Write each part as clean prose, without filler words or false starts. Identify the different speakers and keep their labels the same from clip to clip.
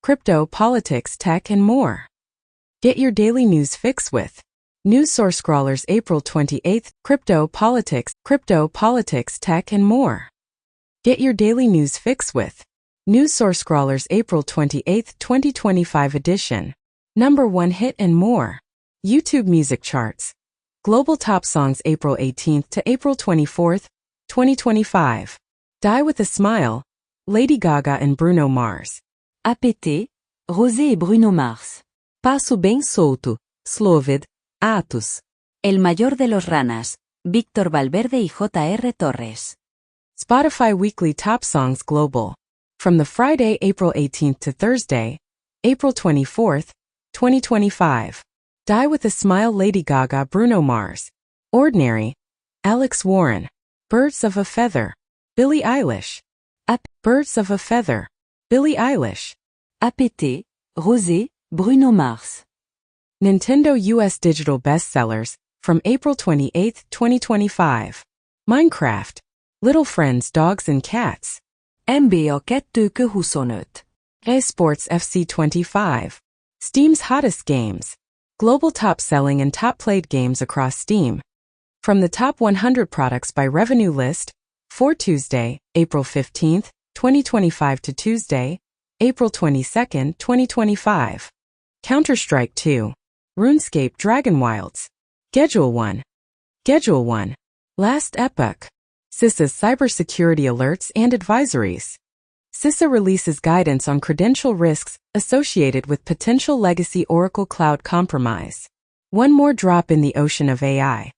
Speaker 1: crypto, politics, tech, and more. Get your daily news fix with News Source Scrollers April 28th, crypto, politics, tech, and more. Get your daily news fix with News Source Scrollers April 28th, 2025 edition. Number 1 hit and more. YouTube music charts. Global top songs April 18th to April 24th, 2025. Die with a Smile, Lady Gaga and Bruno Mars.
Speaker 2: APT, Rosé et Bruno Mars. Passo bem solto, Sloved, Atos. El mayor de los ranas, Víctor Valverde y J.R. Torres.
Speaker 1: Spotify Weekly Top Songs Global. From the Friday, April 18th to Thursday, April 24th, 2025. Die with a Smile, Lady Gaga, Bruno Mars. Ordinary, Alex Warren. Birds of a Feather, Billie Eilish. Birds of a Feather, Billie Eilish.
Speaker 2: APT, Rosé, Bruno Mars.
Speaker 1: Nintendo US Digital Bestsellers, from April 28, 2025. Minecraft, Little Friends Dogs and Cats.
Speaker 2: NBA2K25.
Speaker 1: Esports FC 25. Steam's hottest games. Global top-selling and top-played games across Steam. From the top 100 products by revenue list, for Tuesday, April 15, 2025 to Tuesday, April 22, 2025. Counter-Strike 2. RuneScape Dragon Wilds. Schedule 1. Last Epoch. CISA's cybersecurity alerts and advisories. CISA releases guidance on credential risks associated with potential legacy Oracle Cloud compromise. One more drop in the ocean of AI.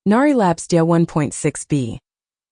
Speaker 1: Nari Labs DIA 1.6b.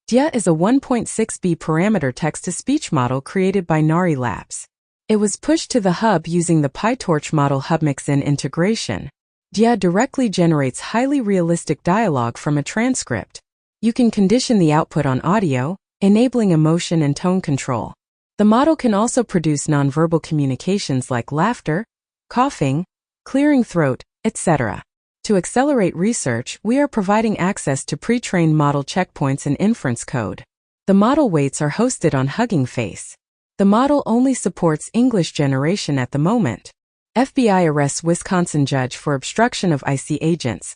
Speaker 1: DIA is a 1.6b parameter text-to-speech model created by Nari Labs. It was pushed to the hub using the PyTorch model HubMixin integration. DIA directly generates highly realistic dialogue from a transcript. You can condition the output on audio, enabling emotion and tone control. The model can also produce nonverbal communications like laughter, coughing, clearing throat, etc. To accelerate research, we are providing access to pre-trained model checkpoints and inference code. The model weights are hosted on Hugging Face. The model only supports English generation at the moment. FBI arrests Wisconsin judge for obstruction of IC agents.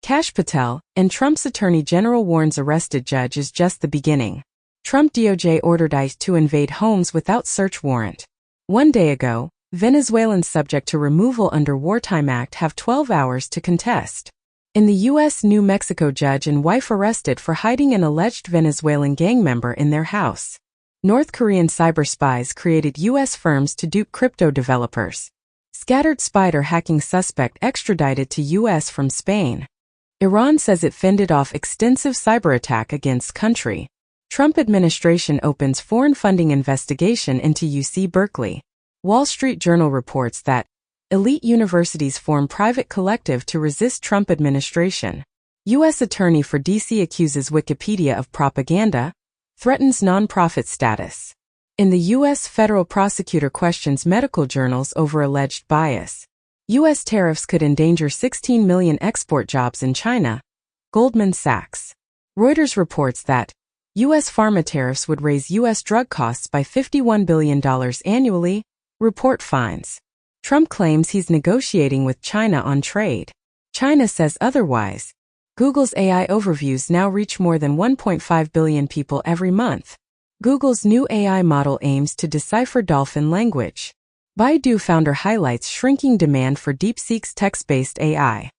Speaker 1: Kash Patel, and Trump's Attorney General warns arrested judge is just the beginning. Trump DOJ ordered ICE to invade homes without search warrant. 1 day ago, Venezuelans subject to removal under Wartime Act have 12 hours to contest. In the U.S., New Mexico judge and wife arrested for hiding an alleged Venezuelan gang member in their house. North Korean cyber spies created U.S. firms to dupe crypto developers. Scattered spider hacking suspect extradited to U.S. from Spain. Iran says it fended off extensive cyber attack against country. Trump administration opens foreign funding investigation into UC Berkeley. Wall Street Journal reports that elite universities form private collective to resist Trump administration. U.S. Attorney for D.C. accuses Wikipedia of propaganda, threatens nonprofit status. In the U.S., federal prosecutor questions medical journals over alleged bias. U.S. tariffs could endanger 16 million export jobs in China. Goldman Sachs. Reuters reports that U.S. pharma tariffs would raise U.S. drug costs by $51 billion annually, report finds. Trump claims he's negotiating with China on trade. China says otherwise. Google's AI overviews now reach more than 1.5 billion people every month. Google's new AI model aims to decipher dolphin language. Baidu founder highlights shrinking demand for DeepSeek's text-based AI.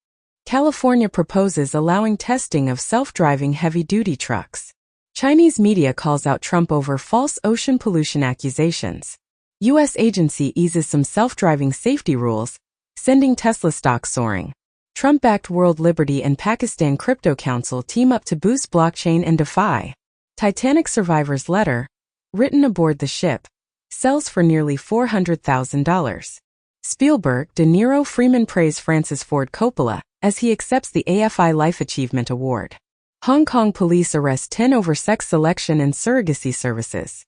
Speaker 1: California proposes allowing testing of self-driving heavy-duty trucks. Chinese media calls out Trump over false ocean pollution accusations. U.S. agency eases some self-driving safety rules, sending Tesla stock soaring. Trump-backed World Liberty and Pakistan Crypto Council team up to boost blockchain and DeFi. Titanic survivor's letter, written aboard the ship, sells for nearly $400,000. Spielberg, De Niro Freeman praise Francis Ford Coppola as he accepts the AFI Life Achievement Award. Hong Kong police arrest 10 over sex selection and surrogacy services.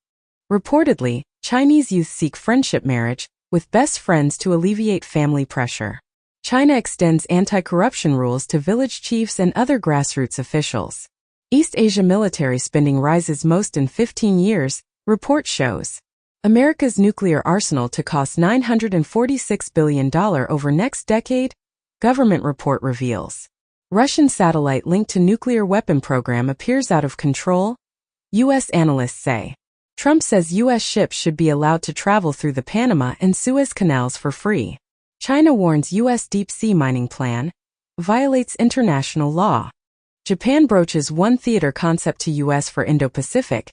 Speaker 1: Reportedly, Chinese youth seek friendship marriage with best friends to alleviate family pressure. China extends anti-corruption rules to village chiefs and other grassroots officials. East Asia military spending rises most in 15 years, report shows. America's nuclear arsenal to cost $946 billion over next decade, government report reveals. Russian satellite linked to nuclear weapon program appears out of control, U.S. analysts say. Trump says U.S. ships should be allowed to travel through the Panama and Suez canals for free. China warns U.S. deep-sea mining plan violates international law. Japan broaches one theater concept to U.S. for Indo-Pacific,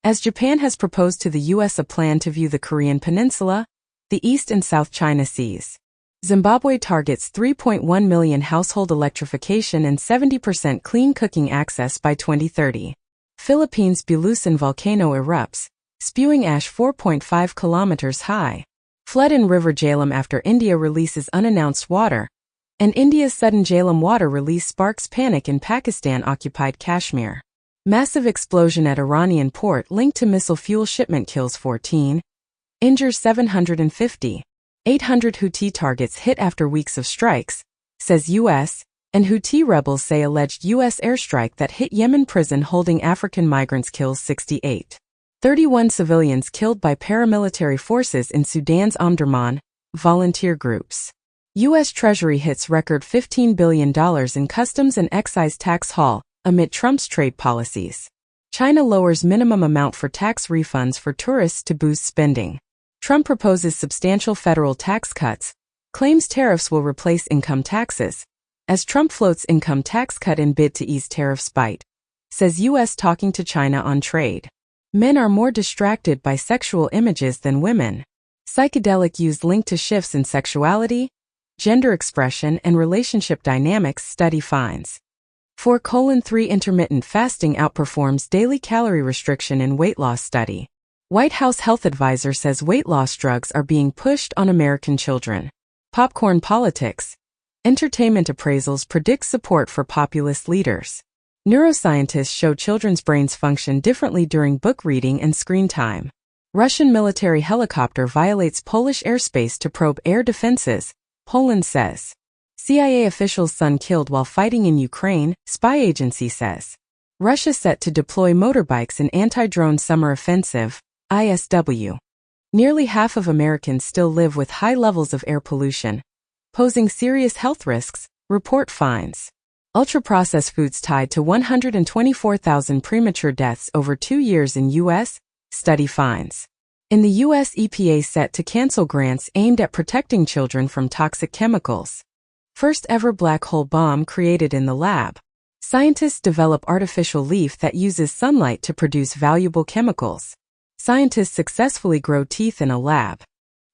Speaker 1: as Japan has proposed to the U.S. a plan to view the Korean Peninsula, the East and South China Seas. Zimbabwe targets 3.1 million household electrification and 70% clean cooking access by 2030. Philippines' Bulusan volcano erupts, spewing ash 4.5 kilometers high. Flood in River Jhelum after India releases unannounced water, and India's sudden Jhelum water release sparks panic in Pakistan-occupied Kashmir. Massive explosion at Iranian port linked to missile fuel shipment kills 14, injures 750. 800 Houthi targets hit after weeks of strikes, says U.S., and Houthi rebels say alleged U.S. airstrike that hit Yemen prison holding African migrants kills 68. 31 civilians killed by paramilitary forces in Sudan's Omdurman, volunteer groups. U.S. Treasury hits record $15 billion in customs and excise tax haul amid Trump's trade policies. China lowers minimum amount for tax refunds for tourists to boost spending. Trump proposes substantial federal tax cuts, claims tariffs will replace income taxes, as Trump floats income tax cut in bid to ease tariffs bite, says U.S. talking to China on trade. Men are more distracted by sexual images than women. Psychedelic use linked to shifts in sexuality, gender expression and relationship dynamics study finds. 4:3 Intermittent fasting outperforms daily calorie restriction in weight loss study. White House health advisor says weight loss drugs are being pushed on American children. Popcorn politics. Entertainment appraisals predict support for populist leaders. Neuroscientists show children's brains function differently during book reading and screen time. Russian military helicopter violates Polish airspace to probe air defenses, Poland says. CIA official's son killed while fighting in Ukraine, spy agency says. Russia set to deploy motorbikes in anti-drone summer offensive, ISW. Nearly half of Americans still live with high levels of air pollution, posing serious health risks, report finds. Ultra-processed foods tied to 124,000 premature deaths over 2 years in U.S., study finds. In the U.S., EPA set to cancel grants aimed at protecting children from toxic chemicals. First ever black hole bomb created in the lab. Scientists develop artificial leaf that uses sunlight to produce valuable chemicals. Scientists successfully grow teeth in a lab.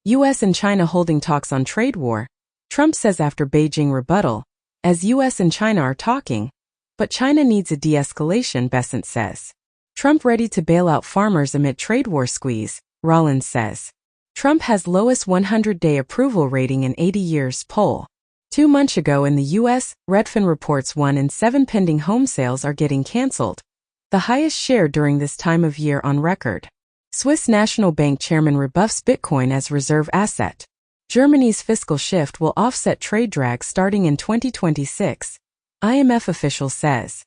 Speaker 1: U.S. and China holding talks on trade war, Trump says after Beijing rebuttal, as U.S. and China are talking, but China needs a de-escalation, Besant says. Trump ready to bail out farmers amid trade war squeeze, Rollins says. Trump has lowest 100-day approval rating in 80 years poll. 2 months ago in the U.S., Redfin reports 1 in 7 pending home sales are getting canceled, the highest share during this time of year on record. Swiss National Bank chairman rebuffs Bitcoin as reserve asset. Germany's fiscal shift will offset trade drag starting in 2026, IMF official says.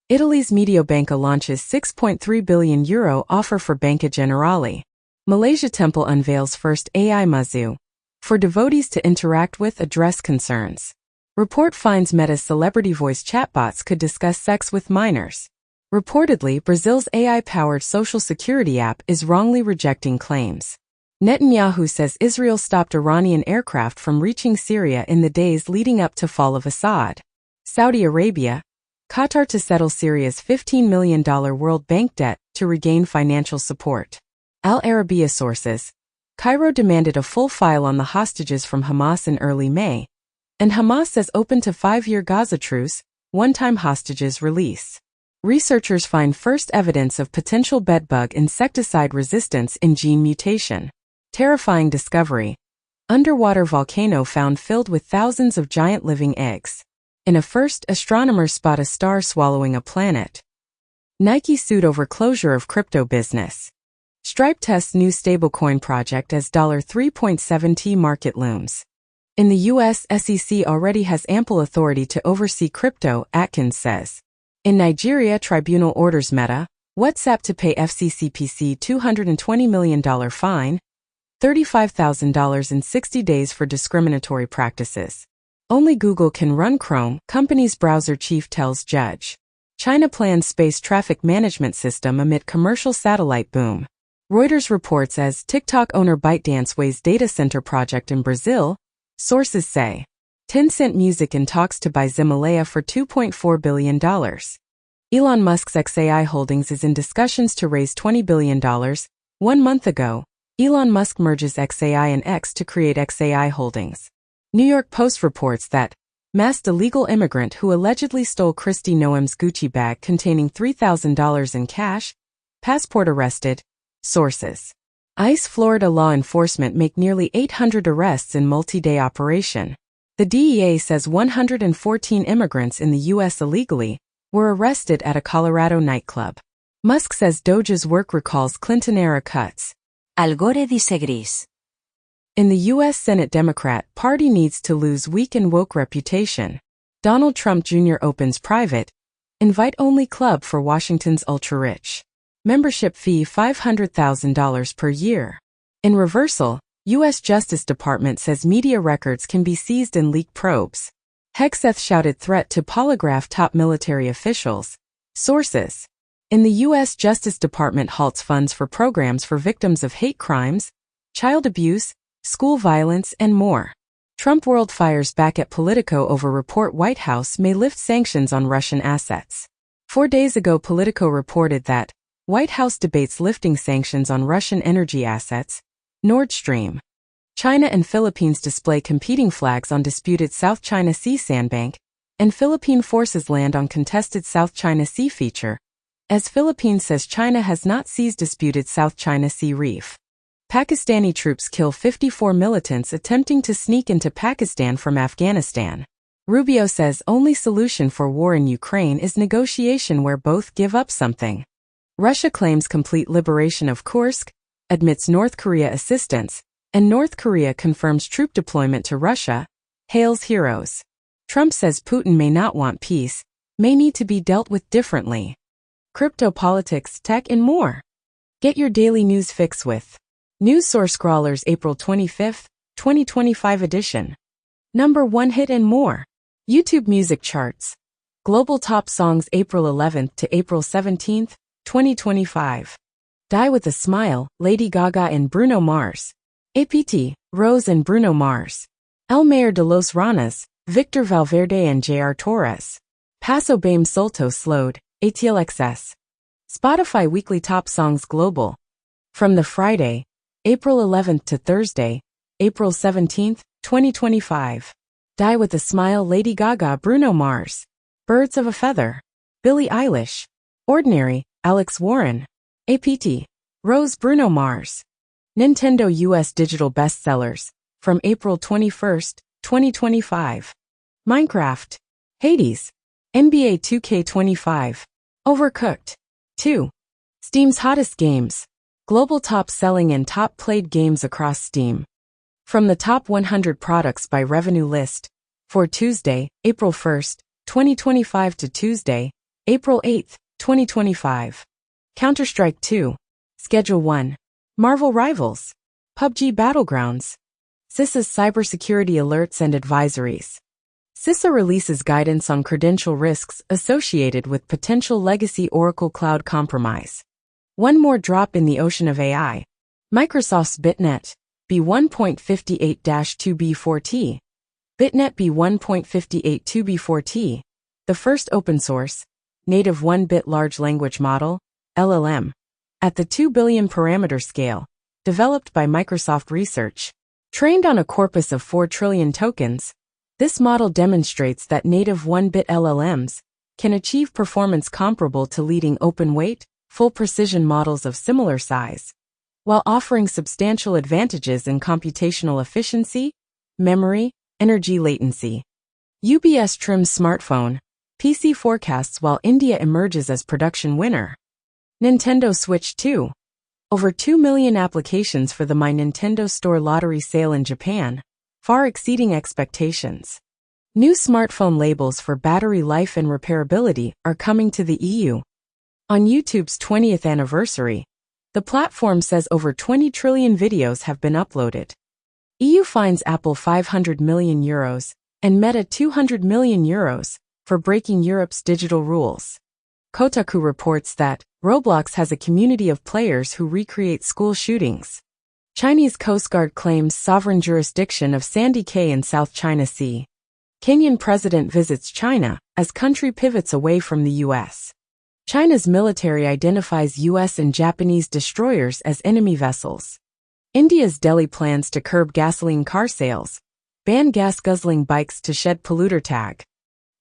Speaker 1: Italy's Mediobanca launches €6.3 billion offer for Banca Generali. Malaysia Temple unveils first AI Mazu for devotees to interact with, address concerns. Report finds Meta's celebrity voice chatbots could discuss sex with minors. Reportedly, Brazil's AI-powered social security app is wrongly rejecting claims. Netanyahu says Israel stopped Iranian aircraft from reaching Syria in the days leading up to fall of Assad. Saudi Arabia, Qatar to settle Syria's $15 million World Bank debt to regain financial support. Al Arabiya sources. Cairo demanded a full file on the hostages from Hamas in early May, and Hamas says open to 5-year Gaza truce, one-time hostages release. Researchers find first evidence of potential bedbug insecticide resistance in gene mutation. Terrifying discovery. Underwater volcano found filled with thousands of giant living eggs. In a first, astronomers spot a star swallowing a planet. Nike sued over closure of crypto business. Stripe tests new stablecoin project as $3.7t market looms. In the U.S., SEC already has ample authority to oversee crypto, Atkins says. In Nigeria, tribunal orders Meta, WhatsApp to pay FCCPC $220 million fine, $35,000 in 60 days for discriminatory practices. Only Google can run Chrome, company's browser chief tells judge. China plans space traffic management system amid commercial satellite boom. Reuters reports as TikTok owner ByteDance weighs data center project in Brazil, sources say. Tencent Music in talks to buy Ximalaya for $2.4 billion. Elon Musk's XAI Holdings is in discussions to raise $20 billion. 1 month ago, Elon Musk merges XAI and X to create XAI Holdings. New York Post reports that masked illegal immigrant who allegedly stole Kristi Noem's Gucci bag containing $3,000 in cash, passport arrested, sources. ICE Florida law enforcement make nearly 800 arrests in multi-day operation. The DEA says 114 immigrants in the U.S. illegally were arrested at a Colorado nightclub. Musk says Doge's work recalls Clinton-era cuts.
Speaker 2: Al Gore dice gris.
Speaker 1: In the U.S. Senate Democrat Party needs to lose weak and woke reputation. Donald Trump Jr. opens private, invite-only club for Washington's ultra-rich. Membership fee $500,000 per year. In reversal, U.S. Justice Department says media records can be seized in leak probes. Hegseth shouted threat to polygraph top military officials. Sources. In the U.S. Justice Department halts funds for programs for victims of hate crimes, child abuse, school violence, and more. Trump world fires back at Politico over report White House may lift sanctions on Russian assets. 4 days ago, Politico reported that White House debates lifting sanctions on Russian energy assets, Nord Stream. China and Philippines display competing flags on disputed South China Sea sandbank, and Philippine forces land on contested South China Sea feature, as Philippines says China has not seized disputed South China Sea reef. Pakistani troops kill 54 militants attempting to sneak into Pakistan from Afghanistan. Rubio says only solution for war in Ukraine is negotiation where both give up something. Russia claims complete liberation of Kursk, admits North Korea assistance, and North Korea confirms troop deployment to Russia, hails heroes. Trump says Putin may not want peace, may need to be dealt with differently. Crypto, politics, tech, and more. Get your daily news fix with News Source Scrawlers April 25, 2025 edition. Number 1 hit and more. YouTube Music Charts. Global Top Songs April 11th to April 17th, 2025. Die with a Smile, Lady Gaga and Bruno Mars. APT, Rose and Bruno Mars. El Mayor de los Ranas, Victor Valverde and J.R. Torres. Paso Bame Solto Slowed, ATLXS. Spotify Weekly Top Songs Global. From the Friday, April 11th to Thursday, April 17th, 2025. Die with a Smile, Lady Gaga, Bruno Mars. Birds of a Feather. Billie Eilish. Ordinary, Alex Warren. APT. Rose, Bruno Mars. Nintendo US Digital Bestsellers. From April 21st, 2025. Minecraft. Hades. NBA 2K25. Overcooked. 2. Steam's Hottest Games. Global top-selling and top-played games across Steam. From the top 100 products by revenue list. For Tuesday, April 1st, 2025 to Tuesday, April 8th, 2025. Counter-Strike 2. Schedule 1. Marvel Rivals. PUBG Battlegrounds. CISA's cybersecurity alerts and advisories. CISA releases guidance on credential risks associated with potential legacy Oracle Cloud compromise. One more drop in the ocean of AI. Microsoft's BitNet B1.58-2B4T. BitNet B1.58-2B4T, the first open-source, native 1-bit large language model, LLM, at the 2 billion parameter scale, developed by Microsoft Research. Trained on a corpus of 4 trillion tokens, this model demonstrates that native 1-bit LLMs can achieve performance comparable to leading open-weight, full-precision models of similar size, while offering substantial advantages in computational efficiency, memory, energy latency. UBS trims smartphone, PC forecasts while India emerges as production winner. Nintendo Switch 2. Over 2 million applications for the My Nintendo Store lottery sale in Japan, far exceeding expectations. New smartphone labels for battery life and repairability are coming to the EU. On YouTube's 20th anniversary, the platform says over 20 trillion videos have been uploaded. EU fines Apple €500 million and Meta €200 million for breaking Europe's digital rules. Kotaku reports that Roblox has a community of players who recreate school shootings. Chinese Coast Guard claims sovereign jurisdiction of Sandy Cay in South China Sea. Kenyan president visits China as country pivots away from the U.S. China's military identifies U.S. and Japanese destroyers as enemy vessels. India's Delhi plans to curb gasoline car sales, ban gas-guzzling bikes to shed polluter tag.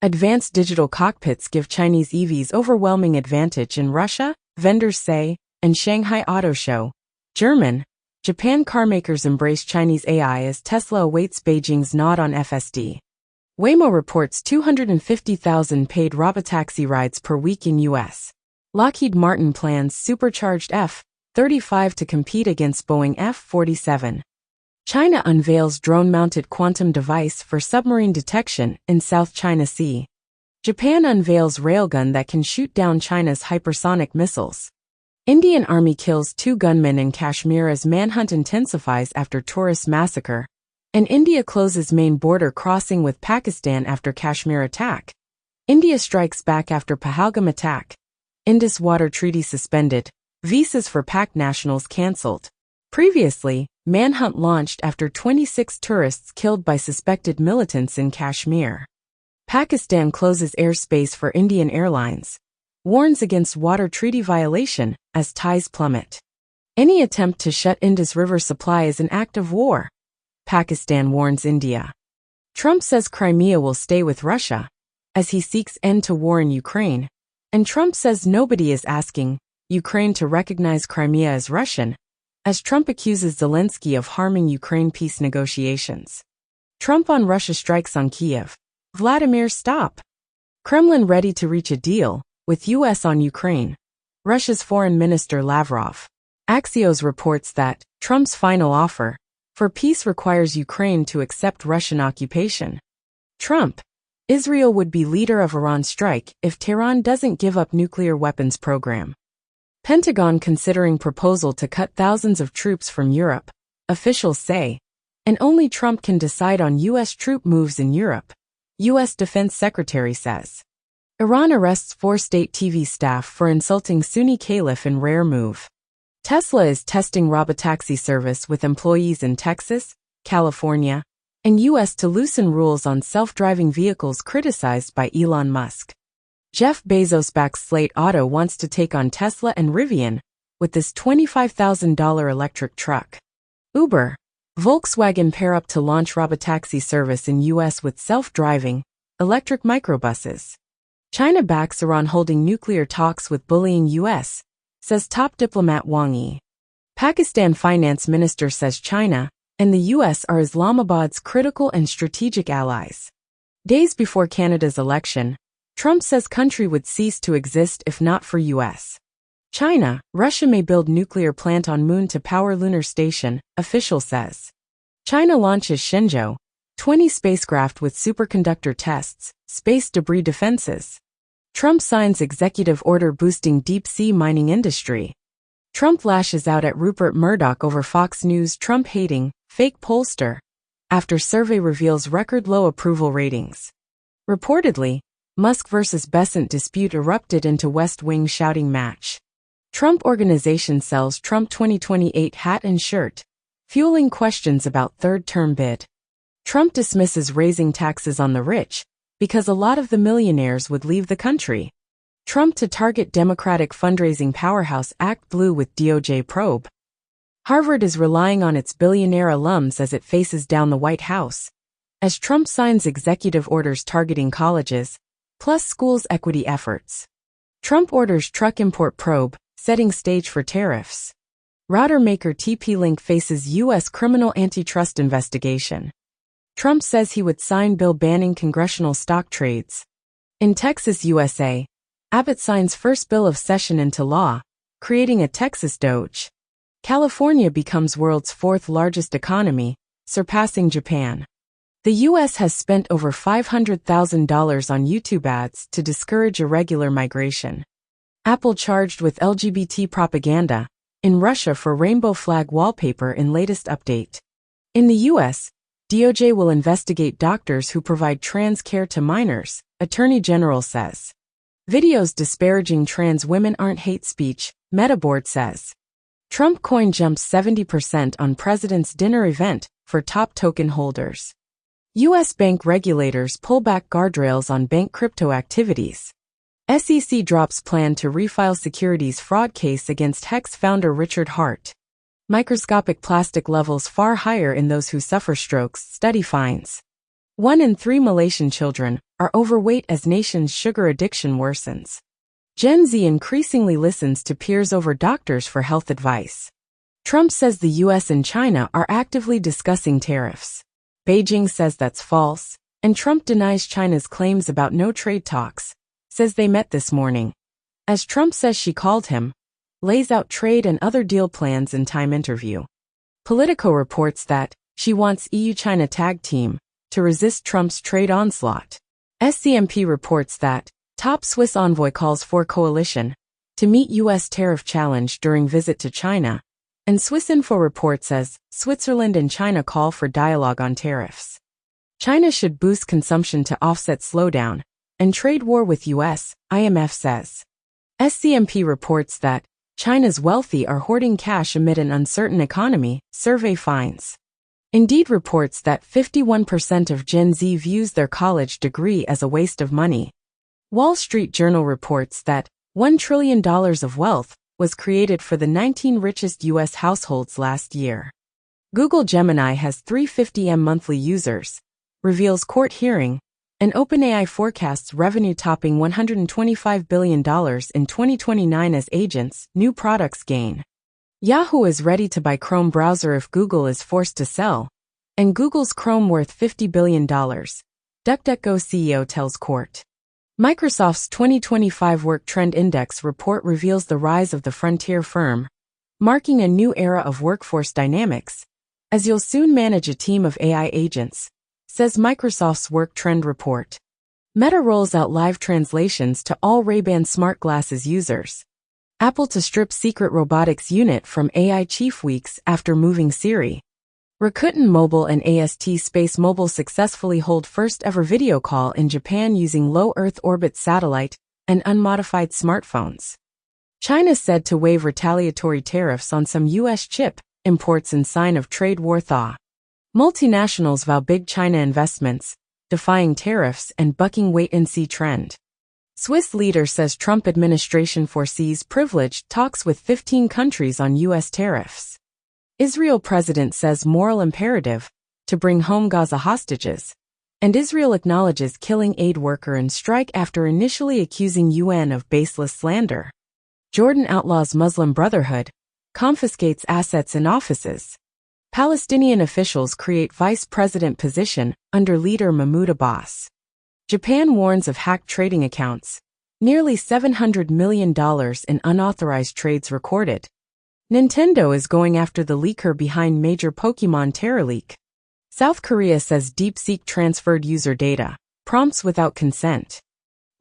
Speaker 1: Advanced digital cockpits give Chinese EVs overwhelming advantage in Russia, vendors say, and Shanghai Auto Show. Japan carmakers embrace Chinese AI as Tesla awaits Beijing's nod on FSD. Waymo reports 250,000 paid robotaxi rides per week in U.S. Lockheed Martin plans supercharged F-35 to compete against Boeing F-47. China unveils drone-mounted quantum device for submarine detection in South China Sea. Japan unveils railgun that can shoot down China's hypersonic missiles. Indian Army kills 2 gunmen in Kashmir as manhunt intensifies after tourist massacre. And India closes main border crossing with Pakistan after Kashmir attack. India strikes back after Pahalgam attack. Indus Water Treaty suspended. Visas for Pak nationals cancelled. Previously, manhunt launched after 26 tourists killed by suspected militants in Kashmir. Pakistan closes airspace for Indian Airlines. Warns against water treaty violation as ties plummet. Any attempt to shut Indus River supply is an act of war. Pakistan warns India. Trump says Crimea will stay with Russia as he seeks end to war in Ukraine. And Trump says nobody is asking Ukraine to recognize Crimea as Russian, as Trump accuses Zelensky of harming Ukraine peace negotiations. Trump on Russia strikes on Kiev. Vladimir stop. Kremlin ready to reach a deal with U.S. on Ukraine. Russia's Foreign Minister Lavrov. Axios reports that Trump's final offer for peace requires Ukraine to accept Russian occupation. Trump. Israel would be leader of Iran strike if Tehran doesn't give up nuclear weapons program. Pentagon considering proposal to cut thousands of troops from Europe, officials say, and only Trump can decide on U.S. troop moves in Europe, U.S. Defense Secretary says. Iran arrests 4 state TV staff for insulting Sunni caliph in rare move. Tesla is testing robotaxi service with employees in Texas, California, and U.S. to loosen rules on self-driving vehicles criticized by Elon Musk. Jeff Bezos backs Slate Auto wants to take on Tesla and Rivian with this $25,000 electric truck. Uber. Volkswagen pair up to launch robotaxi service in U.S. with self-driving, electric microbuses. China backs Iran holding nuclear talks with bullying U.S., says top diplomat Wang Yi. Pakistan finance minister says China and the U.S. are Islamabad's critical and strategic allies. Days before Canada's election, Trump says country would cease to exist if not for U.S. China. Russia may build nuclear plant on moon to power lunar station, official says. China launches Shenzhou, 20 spacecraft with superconductor tests, space debris defenses. Trump signs executive order boosting deep-sea mining industry. Trump lashes out at Rupert Murdoch over Fox News Trump-hating, fake pollster, after survey reveals record-low approval ratings. Reportedly, Musk vs. Besant dispute erupted into West Wing shouting match. Trump Organization sells Trump 2028 hat and shirt, fueling questions about third-term bid. Trump dismisses raising taxes on the rich, because a lot of the millionaires would leave the country. Trump to target Democratic fundraising powerhouse Act Blue with DOJ probe. Harvard is relying on its billionaire alums as it faces down the White House, as Trump signs executive orders targeting colleges, plus schools' equity efforts. Trump orders truck import probe, setting stage for tariffs. Router maker TP-Link faces U.S. criminal antitrust investigation. Trump says he would sign bill banning congressional stock trades. In Texas, USA, Abbott signs first bill of session into law, creating a Texas Doge. California becomes world's 4th largest economy, surpassing Japan. The U.S. has spent over $500,000 on YouTube ads to discourage irregular migration. Apple charged with LGBT propaganda in Russia for rainbow flag wallpaper in latest update. In the U.S., DOJ will investigate doctors who provide trans care to minors, Attorney General says. Videos disparaging trans women aren't hate speech, Meta board says. Trump coin jumps 70% on president's dinner event for top token holders. U.S. bank regulators pull back guardrails on bank crypto activities. SEC drops plan to refile securities fraud case against Hex founder Richard Hart. Microscopic plastic levels far higher in those who suffer strokes, study finds. 1 in 3 Malaysian children are overweight as nation's sugar addiction worsens. Gen Z increasingly listens to peers over doctors for health advice. Trump says the U.S. and China are actively discussing tariffs. Beijing says that's false, and Trump denies China's claims about no trade talks, says they met this morning. As Trump says she called him, lays out trade and other deal plans in Time interview. Politico reports that she wants EU-China tag team to resist Trump's trade onslaught. SCMP reports that top Swiss envoy calls for coalition to meet U.S. tariff challenge during visit to China, and Swissinfo reports says Switzerland and China call for dialogue on tariffs. China should boost consumption to offset slowdown and trade war with U.S., IMF says. SCMP reports that China's wealthy are hoarding cash amid an uncertain economy, survey finds. Indeed reports that 51% of Gen Z views their college degree as a waste of money. Wall Street Journal reports that $1 trillion of wealth was created for the 19 richest U.S. households last year. Google Gemini has 350 monthly users, reveals court hearing, and OpenAI forecasts revenue topping $125 billion in 2029 as agents, new products gain. Yahoo is ready to buy Chrome browser if Google is forced to sell, and Google's Chrome worth $50 billion, DuckDuckGo CEO tells court. Microsoft's 2025 Work Trend Index report reveals the rise of the frontier firm, marking a new era of workforce dynamics, as you'll soon manage a team of AI agents, says Microsoft's Work Trend report. Meta rolls out live translations to all Ray-Ban smart glasses users. Apple to strip secret robotics unit from AI chief weeks after moving Siri. Rakuten Mobile and AST Space Mobile successfully hold first ever video call in Japan using low Earth orbit satellite and unmodified smartphones. China said to waive retaliatory tariffs on some U.S. chip imports in sign of trade war thaw. Multinationals vow big China investments, defying tariffs and bucking wait-and-see trend. Swiss leader says Trump administration foresees privileged talks with 15 countries on U.S. tariffs. Israel president says moral imperative to bring home Gaza hostages, and Israel acknowledges killing aid worker in strike after initially accusing UN of baseless slander. Jordan outlaws Muslim Brotherhood, confiscates assets and offices. Palestinian officials create vice president position under leader Mahmoud Abbas. Japan warns of hacked trading accounts. Nearly $700 million in unauthorized trades recorded. Nintendo is going after the leaker behind major Pokémon Terra leak. South Korea says DeepSeek transferred user data, prompts without consent.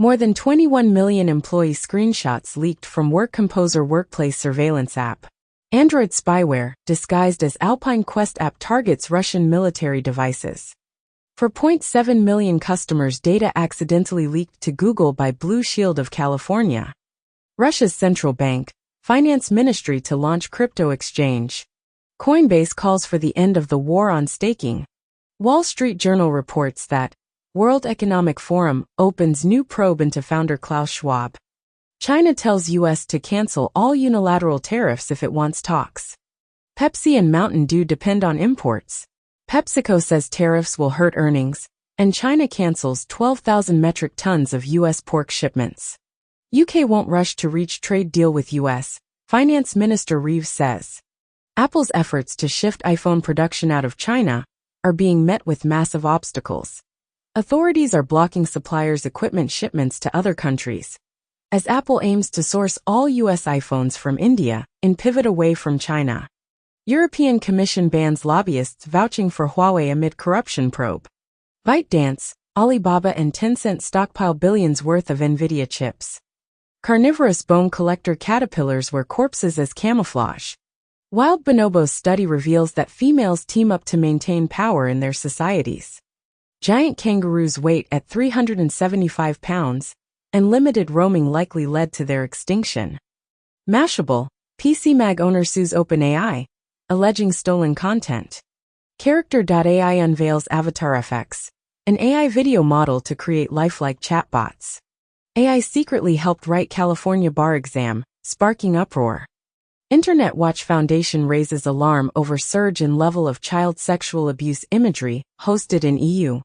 Speaker 1: More than 21 million employee screenshots leaked from Work Composer workplace surveillance app. Android spyware, disguised as Alpine Quest app, targets Russian military devices. 4.7 million customers' data accidentally leaked to Google by Blue Shield of California. Russia's central bank, Finance Ministry to launch crypto exchange. Coinbase calls for the end of the war on staking. Wall Street Journal reports that World Economic Forum opens new probe into founder Klaus Schwab. China tells U.S. to cancel all unilateral tariffs if it wants talks. Pepsi and Mountain Dew depend on imports. PepsiCo says tariffs will hurt earnings, and China cancels 12,000 metric tons of U.S. pork shipments. UK won't rush to reach trade deal with U.S., Finance Minister Reeves says. Apple's efforts to shift iPhone production out of China are being met with massive obstacles. Authorities are blocking suppliers' equipment shipments to other countries, as Apple aims to source all U.S. iPhones from India and pivot away from China. European Commission bans lobbyists vouching for Huawei amid corruption probe. ByteDance, Alibaba and Tencent stockpile billions worth of Nvidia chips. Carnivorous bone collector caterpillars wear corpses as camouflage. Wild bonobos study reveals that females team up to maintain power in their societies. Giant kangaroos weight at 375 pounds, and limited roaming likely led to their extinction. Mashable, PC Mag owner sues OpenAI, alleging stolen content. Character.ai unveils AvatarFX, an AI video model to create lifelike chatbots. AI secretly helped write California bar exam, sparking uproar. Internet Watch Foundation raises alarm over surge in level of child sexual abuse imagery hosted in EU,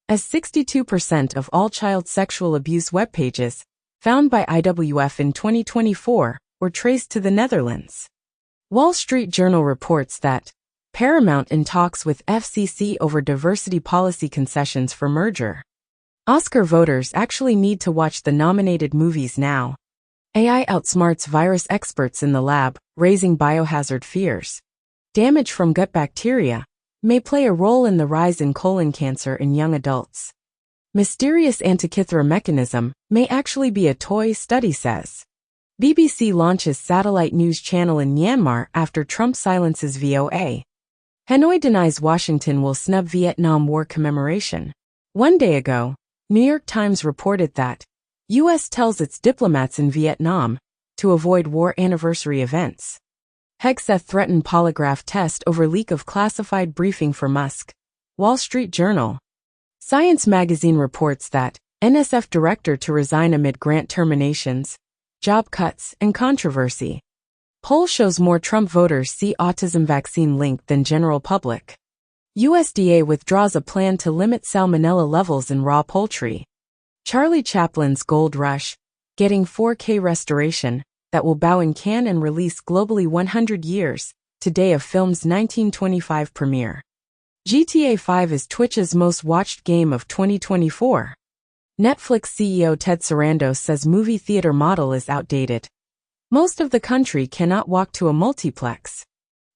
Speaker 1: as 62% of all child sexual abuse web pages found by IWF in 2024 were traced to the Netherlands. Wall Street Journal reports that Paramount in talks with FCC over diversity policy concessions for merger. Oscar voters actually need to watch the nominated movies now. AI outsmarts virus experts in the lab, raising biohazard fears. Damage from gut bacteria may play a role in the rise in colon cancer in young adults. Mysterious Antikythera mechanism may actually be a toy, study says. BBC launches satellite news channel in Myanmar after Trump silences VOA. Hanoi denies Washington will snub Vietnam War commemoration. 1 day ago, New York Times reported that U.S. tells its diplomats in Vietnam to avoid war anniversary events. Hegseth threatened polygraph test over leak of classified briefing for Musk. Wall Street Journal. Science magazine reports that NSF director to resign amid grant terminations, job cuts, and controversy. Poll shows more Trump voters see autism vaccine link than general public. USDA withdraws a plan to limit salmonella levels in raw poultry. Charlie Chaplin's Gold Rush, getting 4K restoration that will bow in Cannes and release globally 100 years, today of film's 1925 premiere. GTA 5 is Twitch's most watched game of 2024. Netflix CEO Ted Sarandos says movie theater model is outdated. Most of the country cannot walk to a multiplex.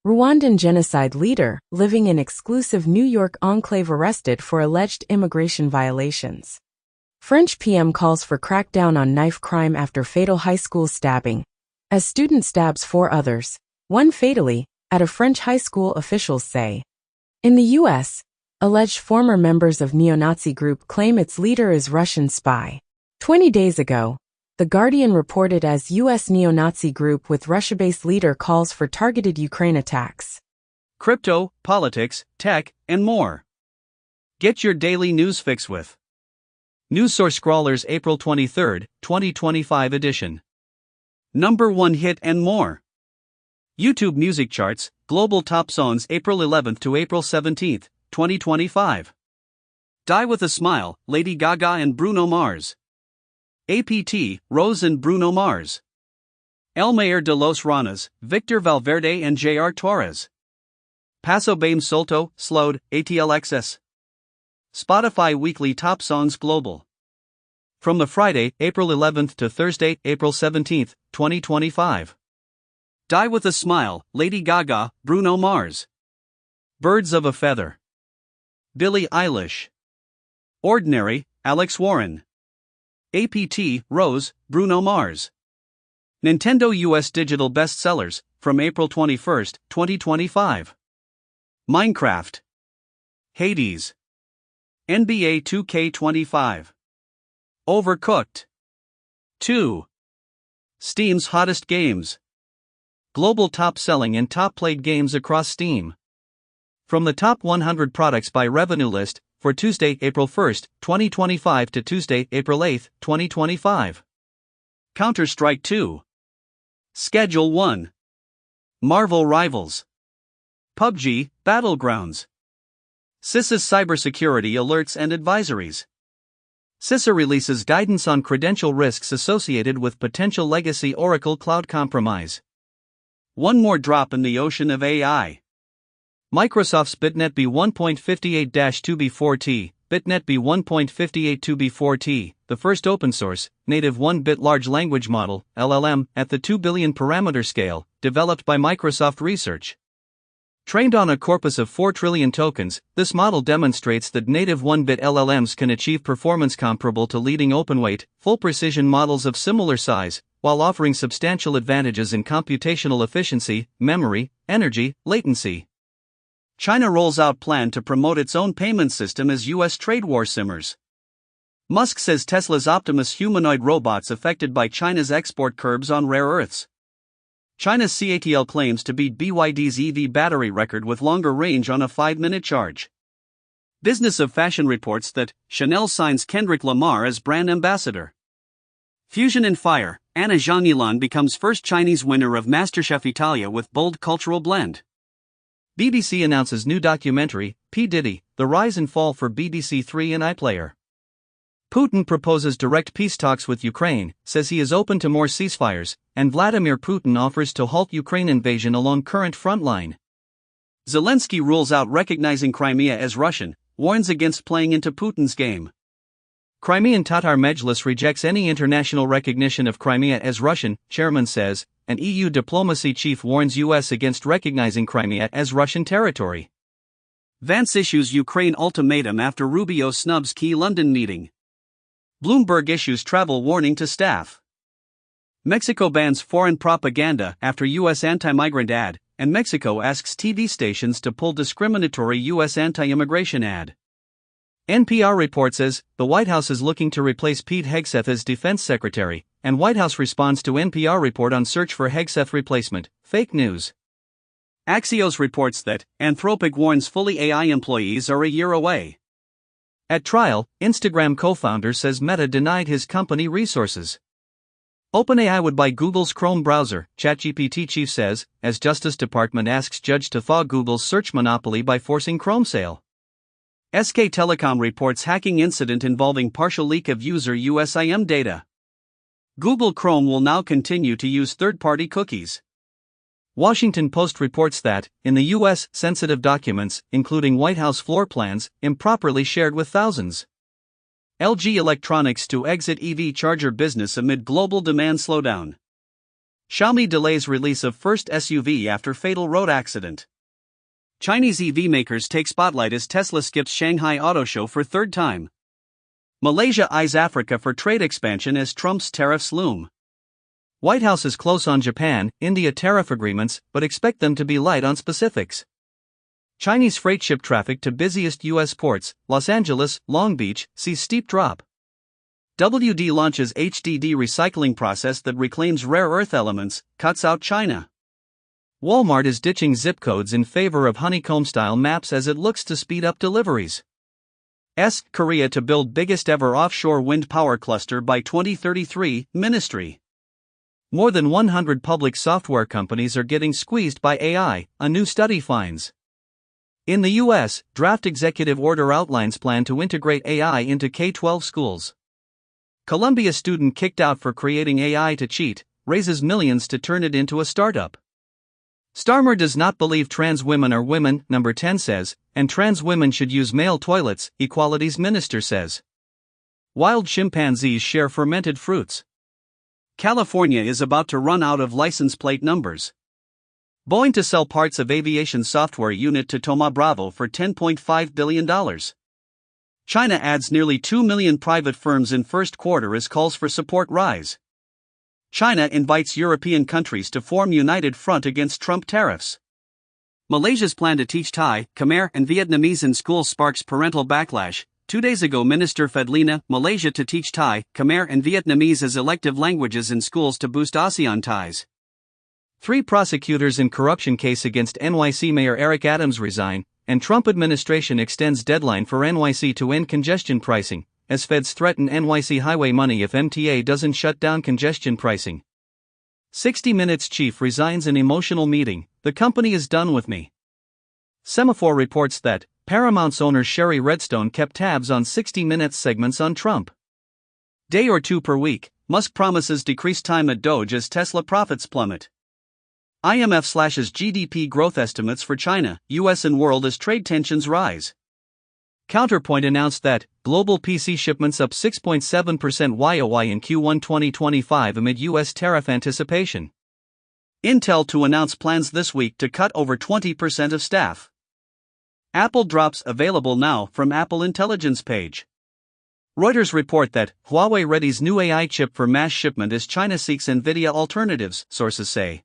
Speaker 1: Rwandan genocide leader living in exclusive New York enclave arrested for alleged immigration violations. French PM calls for crackdown on knife crime after fatal high school stabbing, as student stabs 4 others, one fatally, at a French high school, officials say. In the U.S., alleged former members of neo-Nazi group claim its leader is Russian spy. 20 days ago, The Guardian reported as U.S. neo-Nazi group with Russia-based leader calls for targeted Ukraine attacks.
Speaker 3: Crypto, politics, tech, and more. Get your daily news fix with News Source Scrawlers April 23, 2025 edition. Number 1 hit and more. YouTube Music Charts, Global Top Songs April 11 to April 17, 2025. Die with a Smile, Lady Gaga and Bruno Mars. APT, Rose and Bruno Mars. El Mayor de los Ranas, Victor Valverde and J.R. Torres. Paso Bem Solto, Slowed, ATLXS. Spotify Weekly Top Songs Global. From the Friday, April 11 to Thursday, April 17, 2025. Die with a Smile, Lady Gaga, Bruno Mars. Birds of a Feather. Billie Eilish. Ordinary, Alex Warren. APT, Rose, Bruno Mars. Nintendo US Digital Bestsellers, from April 21, 2025. Minecraft. Hades. NBA 2K25. Overcooked. 2. Steam's hottest games. Global top-selling and top-played games across Steam. From the top 100 products by revenue list, for Tuesday, April 1, 2025 to Tuesday, April 8, 2025. Counter-Strike 2. Schedule 1. Marvel Rivals. PUBG, Battlegrounds. CISA's cybersecurity alerts and advisories. CISA releases guidance on credential risks associated with potential legacy Oracle cloud compromise. One more drop in the ocean of AI. Microsoft's BitNet B 1.58-2B4T, BitNet B 1.58-2B4T, the first open-source, native 1-bit large language model, LLM, at the 2 billion parameter scale, developed by Microsoft Research. Trained on a corpus of 4 trillion tokens, this model demonstrates that native 1-bit LLMs can achieve performance comparable to leading open-weight, full-precision models of similar size, while offering substantial advantages in computational efficiency, memory, energy, latency. China rolls out plan to promote its own payment system as U.S. trade war simmers. Musk says Tesla's Optimus humanoid robots affected by China's export curbs on rare earths. China's CATL claims to beat BYD's EV battery record with longer range on a 5-minute charge. Business of Fashion reports that Chanel signs Kendrick Lamar as brand ambassador. Fusion and Fire, Anna Zhang becomes first Chinese winner of MasterChef Italia with bold cultural blend. BBC announces new documentary, P. Diddy, The Rise and Fall for BBC Three and iPlayer. Putin proposes direct peace talks with Ukraine, says he is open to more ceasefires, and Vladimir Putin offers to halt Ukraine invasion along current front line. Zelensky rules out recognizing Crimea as Russian, warns against playing into Putin's game. Crimean Tatar Mejlis rejects any international recognition of Crimea as Russian, chairman says, and EU diplomacy chief warns US against recognizing Crimea as Russian territory. Vance issues Ukraine ultimatum after Rubio snubs key London meeting. Bloomberg issues travel warning to staff. Mexico bans foreign propaganda after US anti-migrant ad, and Mexico asks TV stations to pull discriminatory US anti-immigration ad. NPR reports as the White House is looking to replace Pete Hegseth as defense secretary, and White House responds to NPR report on search for Hegseth replacement. Fake news. Axios reports that Anthropic warns fully AI employees are a year away. At trial, Instagram co-founder says Meta denied his company resources. OpenAI would buy Google's Chrome browser, ChatGPT chief says, as Justice Department asks judge to thaw Google's search monopoly by forcing Chrome sale. SK Telecom reports hacking incident involving partial leak of user USIM data. Google Chrome will now continue to use third-party cookies. Washington Post reports that, in the U.S., sensitive documents, including White House floor plans, improperly shared with thousands. LG Electronics to exit EV charger business amid global demand slowdown. Xiaomi delays release of first SUV after fatal road accident. Chinese EV makers take spotlight as Tesla skips Shanghai Auto Show for third time. Malaysia eyes Africa for trade expansion as Trump's tariffs loom. White House is close on Japan, India tariff agreements, but expect them to be light on specifics. Chinese freight ship traffic to busiest U.S. ports, Los Angeles, Long Beach, sees steep drop. WD launches HDD recycling process that reclaims rare earth elements, cuts out China. Walmart is ditching zip codes in favor of honeycomb-style maps as it looks to speed up deliveries. Korea to build biggest ever offshore wind power cluster by 2033, Ministry. More than 100 public software companies are getting squeezed by AI, a new study finds. In the U.S., draft executive order outlines plan to integrate AI into K-12 schools. Columbia student kicked out for creating AI to cheat, raises millions to turn it into a startup. Starmer does not believe trans women are women, number 10 says, and trans women should use male toilets, Equalities Minister says. Wild chimpanzees share fermented fruits. California is about to run out of license plate numbers. Boeing to sell parts of aviation software unit to Thoma Bravo for $10.5 billion. China adds nearly 2 million private firms in first quarter as calls for support rise. China invites European countries to form united front against Trump tariffs. Malaysia's plan to teach Thai, Khmer, and Vietnamese in schools sparks parental backlash. 2 days ago, Minister Fadlina, Malaysia to teach Thai, Khmer, and Vietnamese as elective languages in schools to boost ASEAN ties. 3 prosecutors in corruption case against NYC Mayor Eric Adams resign, and Trump administration extends deadline for NYC to end congestion pricing, as feds threaten NYC highway money if MTA doesn't shut down congestion pricing. 60 Minutes chief resigns in emotional meeting, the company is done with me. Semaphore reports that Paramount's owner Sherry Redstone kept tabs on 60 Minutes segments on Trump. Day or two per week, Musk promises decreased time at Doge as Tesla profits plummet. IMF slashes GDP growth estimates for China, US and world as trade tensions rise. Counterpoint announced that global PC shipments up 6.7% YOY in Q1 2025 amid US tariff anticipation. Intel to announce plans this week to cut over 20% of staff. Apple drops available now from Apple Intelligence page. Reuters report that Huawei readies new AI chip for mass shipment as China seeks NVIDIA alternatives, sources say.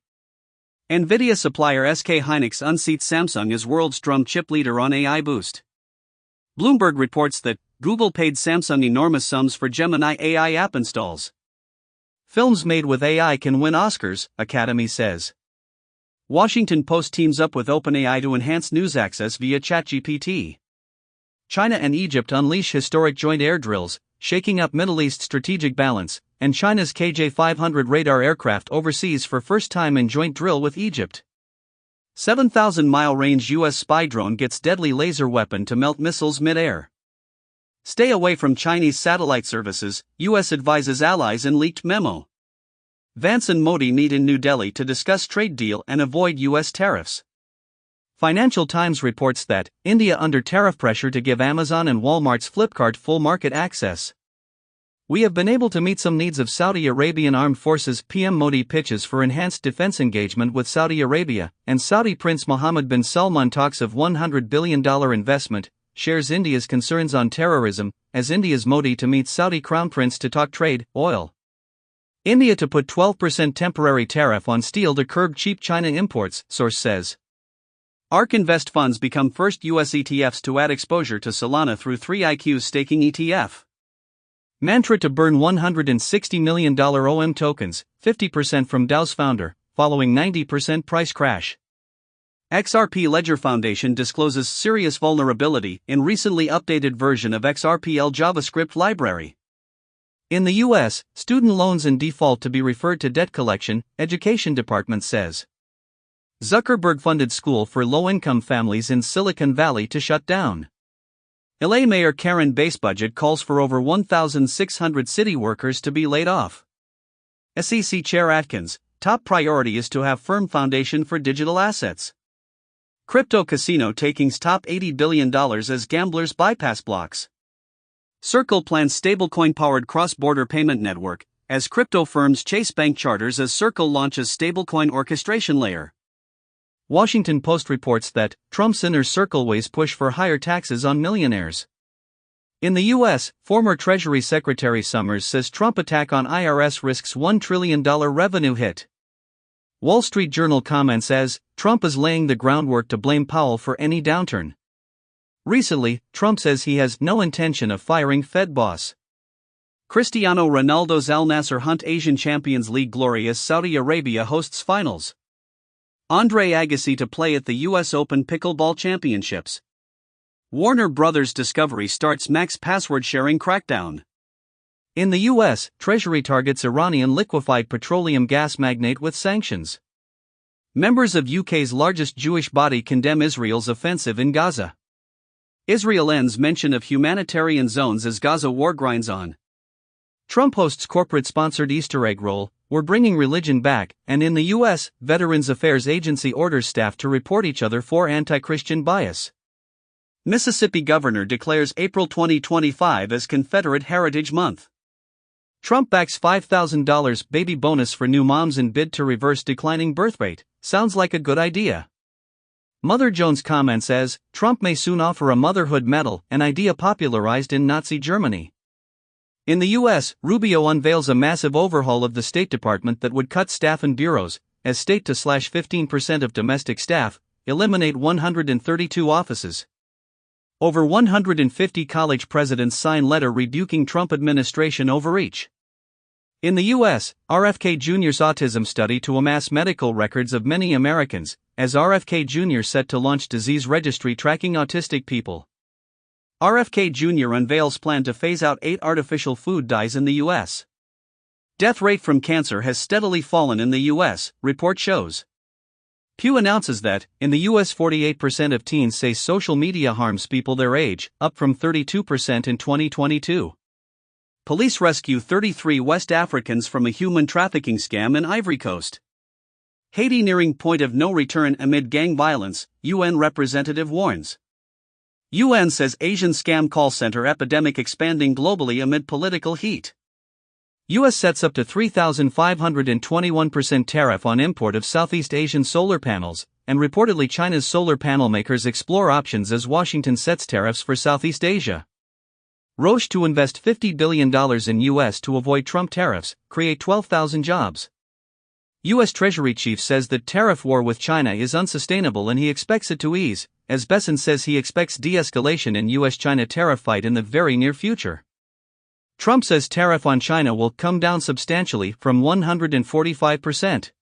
Speaker 3: NVIDIA supplier SK Hynix unseats Samsung as world's drum chip leader on AI boost. Bloomberg reports that Google paid Samsung enormous sums for Gemini AI app installs. Films made with AI can win Oscars, Academy says. Washington Post teams up with OpenAI to enhance news access via ChatGPT. China and Egypt unleash historic joint air drills, shaking up Middle East strategic balance, and China's KJ-500 radar aircraft overseas for first time in joint drill with Egypt. 7,000-mile range U.S. spy drone gets deadly laser weapon to melt missiles mid-air. Stay away from Chinese satellite services, U.S. advises allies in leaked memo. Vance and Modi meet in New Delhi to discuss trade deal and avoid U.S. tariffs. Financial Times reports that India under tariff pressure to give Amazon and Walmart's Flipkart full market access. We have been able to meet some needs of Saudi Arabian armed forces. PM Modi pitches for enhanced defense engagement with Saudi Arabia, and Saudi Prince Mohammed bin Salman talks of $100 billion investment, shares India's concerns on terrorism, as India's Modi to meet Saudi Crown Prince to talk trade, oil. India to put 12% temporary tariff on steel to curb cheap China imports, source says. ARK Invest funds become first U.S. ETFs to add exposure to Solana through 3iQ's staking ETF. Mantra to burn $160 million OM tokens, 50% from Dow's founder, following 90% price crash. XRP Ledger Foundation discloses serious vulnerability in recently updated version of XRPL JavaScript library. In the U.S., student loans in default to be referred to debt collection, Education Department says. Zuckerberg-funded school for low-income families in Silicon Valley to shut down. LA Mayor Karen Bass budget calls for over 1,600 city workers to be laid off. SEC Chair Atkins, top priority is to have firm foundation for digital assets. Crypto casino takings top $80 billion as gamblers bypass blocks. Circle plans stablecoin-powered cross-border payment network, as crypto firms chase bank charters as Circle launches stablecoin orchestration layer. Washington Post reports that Trump's inner circle weighs push for higher taxes on millionaires. In the U.S., former Treasury Secretary Summers says Trump attack on IRS risks $1 trillion revenue hit. Wall Street Journal comments as Trump is laying the groundwork to blame Powell for any downturn. Recently, Trump says he has no intention of firing Fed boss. Cristiano Ronaldo's Al Nassr hunt Asian Champions League glory as Saudi Arabia hosts finals. Andre Agassi to play at the U.S. Open Pickleball Championships. Warner Brothers Discovery starts max password sharing crackdown. In the U.S., Treasury targets Iranian liquefied petroleum gas magnate with sanctions. Members of UK's largest Jewish body condemn Israel's offensive in Gaza. Israel ends mention of humanitarian zones as Gaza war grinds on. Trump hosts corporate-sponsored Easter egg roll, "We're bringing religion back," and in the U.S., Veterans Affairs Agency orders staff to report each other for anti-Christian bias. Mississippi governor declares April 2025 as Confederate Heritage Month. Trump backs $5,000 baby bonus for new moms in bid to reverse declining birth rate. Sounds like a good idea. Mother Jones comments as Trump may soon offer a motherhood medal, an idea popularized in Nazi Germany. In the U.S., Rubio unveils a massive overhaul of the State Department that would cut staff and bureaus, as state to slash 15% of domestic staff, eliminate 132 offices. Over 150 college presidents sign letter rebuking Trump administration overreach. In the U.S., RFK Jr.'s autism study to amass medical records of many Americans, as RFK Jr. set to launch disease registry tracking autistic people. RFK Jr. unveils plan to phase out 8 artificial food dyes in the U.S. Death rate from cancer has steadily fallen in the U.S., report shows. Pew announces that, in the U.S. 48% of teens say social media harms people their age, up from 32% in 2022. Police rescue 33 West Africans from a human trafficking scam in Ivory Coast. Haiti nearing point of no return amid gang violence, UN representative warns. UN says Asian scam call center epidemic expanding globally amid political heat. U.S. sets up to 3,521% tariff on import of Southeast Asian solar panels, and reportedly China's solar panel makers explore options as Washington sets tariffs for Southeast Asia. Roche to invest $50 billion in U.S. to avoid Trump tariffs, create 12,000 jobs. U.S. Treasury chief says that tariff war with China is unsustainable and he expects it to ease, as Besson says he expects de-escalation in U.S.-China tariff fight in the very near future. Trump says tariff on China will come down substantially from 145%.